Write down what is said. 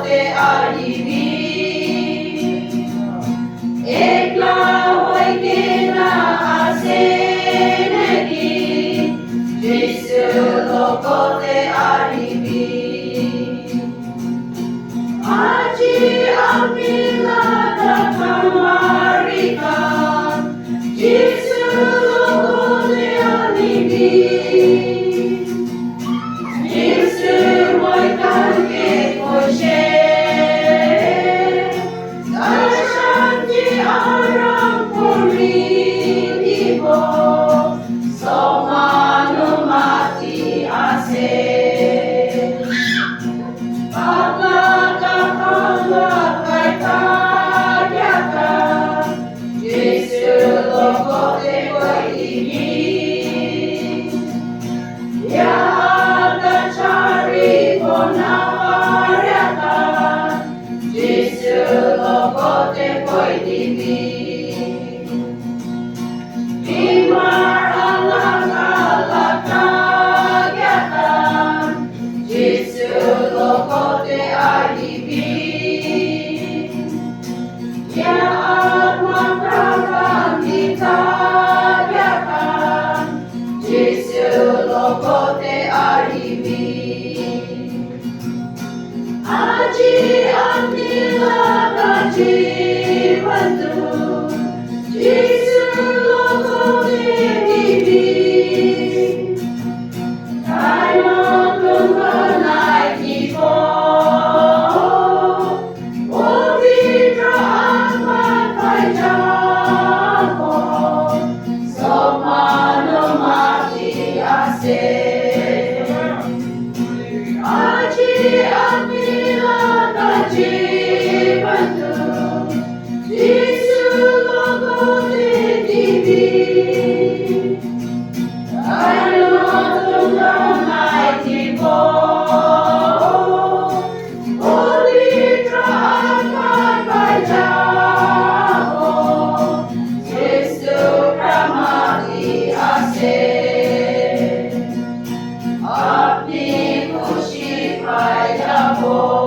লগতে আহিবি। একলা হৈ কিনা আছে নেকি? যিচুৰ লগতে আহিবি। আজি আমি লাগাতা মাৰিকা, যিচুৰ লগতে আহিবি। যিচুৰ মই কালকে কৈছে, তাৰ শান্তি আৰাম কৰি দিব। সমানো মাতি আছে। Aji amila jiwantu, Yesus lokote dibi. Tayo tunganay ipo, Obidra amat payjamo, Somano mati ase. Aji amila jiwantu, Yesus lokote dibi. Tayo tunganay ipo, Obidra amat payjamo, Yesus pramati ase. Apni खुशी पाया हो।